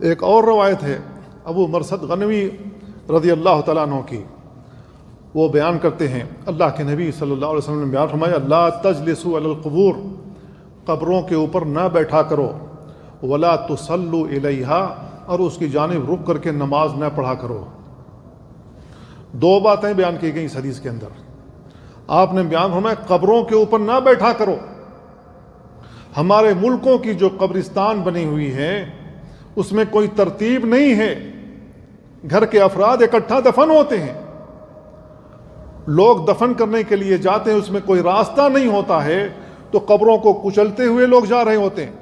ایک اور روایت ہے ابو مرثد غنوی رضی اللہ تعالیٰ عنہ کی، وہ بیان کرتے ہیں اللہ کے نبی صلی اللہ علیہ وسلم نے بیان فرمایا لا تجلسوا علی القبور، قبروں کے اوپر نہ بیٹھا کرو، ولا تصلوا الیہا، اور اس کی جانب رک کر کے نماز نہ پڑھا کرو۔ دو باتیں بیان کی گئیں اس حدیث کے اندر۔ آپ نے بیان فرمایا قبروں کے اوپر نہ بیٹھا کرو۔ ہمارے ملکوں کی جو قبرستان بنی ہوئی ہے اس میں کوئی ترتیب نہیں ہے، گھر کے افراد اکٹھا دفن ہوتے ہیں، لوگ دفن کرنے کے لیے جاتے ہیں، اس میں کوئی راستہ نہیں ہوتا ہے، تو قبروں کو کچلتے ہوئے لوگ جا رہے ہوتے ہیں،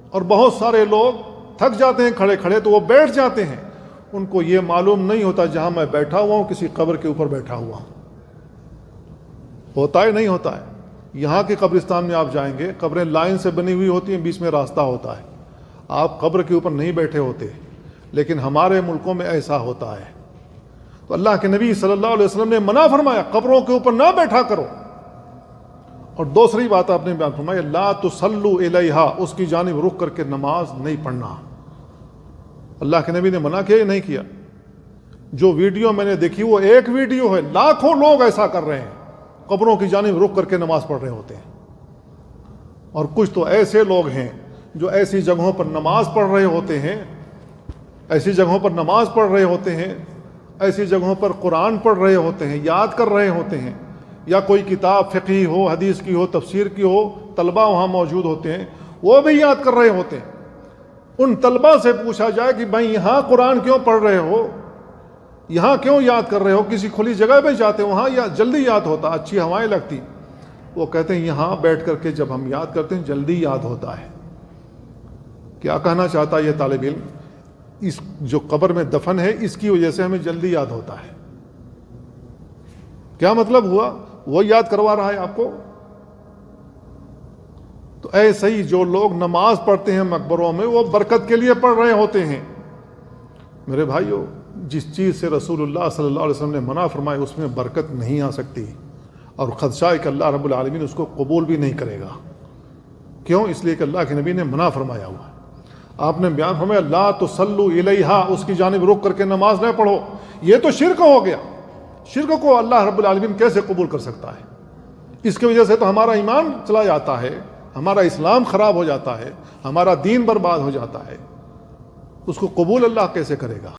اور بہت سارے لوگ تھک جاتے ہیں کھڑے کھڑے تو وہ بیٹھ جاتے ہیں، ان کو یہ معلوم نہیں ہوتا جہاں میں بیٹھا ہوا ہوں کسی قبر کے اوپر بیٹھا ہوا ہوں۔ ہوتا ہے نہیں ہوتا ہے؟ یہاں کے قبرستان میں آپ جائیں گے، قبریں لائن سے بنی ہوئی ہوتی ہیں، بیچ میں راستہ ہوتا ہے، آپ قبر کے اوپر نہیں بیٹھے ہوتے، لیکن ہمارے ملکوں میں ایسا ہوتا ہے۔ تو اللہ کے نبی صلی اللہ علیہ وسلم نے منع فرمایا قبروں کے اوپر نہ بیٹھا کرو۔ اور دوسری بات آپ نے بیان فرمایا لا تصلوا الیہا، اس کی جانب رک کر کے نماز نہیں پڑھنا۔ اللہ کے نبی نے منع کیا یا نہیں کیا؟ جو ویڈیو میں نے دیکھی وہ ایک ویڈیو ہے، لاکھوں لوگ ایسا کر رہے ہیں، قبروں کی جانب رک کر کے نماز پڑھ رہے ہوتے ہیں۔ اور کچھ تو ایسے لوگ ہیں جو ایسی جگہوں پر نماز پڑھ رہے ہوتے ہیں، ایسی جگہوں پر نماز پڑھ رہے ہوتے ہیں، ایسی جگہوں پر قرآن پڑھ رہے ہوتے ہیں، یاد کر رہے ہوتے ہیں، یا کوئی کتاب فقہی ہو، حدیث کی ہو، تفسیر کی ہو، طلبہ وہاں موجود ہوتے ہیں، وہ بھی یاد کر رہے ہوتے ہیں۔ ان طلبہ سے پوچھا جائے کہ بھائی یہاں قرآن کیوں پڑھ رہے ہو، یہاں کیوں یاد کر رہے ہو، کسی کھلی جگہ پہ جاتے وہاں یا جلدی یاد ہوتا، اچھی ہوائیں لگتی، وہ کہتے ہیں یہاں بیٹھ کر کے جب ہم یاد کرتے ہیں جلدی یاد ہوتا ہے۔ کیا کہنا چاہتا ہے یہ طالب علم؟ اس جو قبر میں دفن ہے اس کی وجہ سے ہمیں جلدی یاد ہوتا ہے۔ کیا مطلب ہوا؟ وہ یاد کروا رہا ہے آپ کو۔ تو ایسے ہی جو لوگ نماز پڑھتے ہیں مقبروں میں وہ برکت کے لیے پڑھ رہے ہوتے ہیں۔ میرے بھائیو، جس چیز سے رسول اللہ صلی اللہ علیہ وسلم نے منع فرمایا اس میں برکت نہیں آ سکتی، اور خدشہ ہے کہ اللہ رب العالمین اس کو قبول بھی نہیں کرے گا۔ کیوں؟ اس لیے کہ اللہ کے نبی نے منع فرمایا ہوا ہے۔ آپ نے بیان فرمایا لا تصلوا الیہا، اس کی جانب رک کر کے نماز نہ پڑھو۔ یہ تو شرک ہو گیا، شرک کو اللہ رب العالمین کیسے قبول کر سکتا ہے؟ اس کی وجہ سے تو ہمارا ایمان چلا جاتا ہے، ہمارا اسلام خراب ہو جاتا ہے، ہمارا دین برباد ہو جاتا ہے، اس کو قبول اللہ کیسے کرے گا؟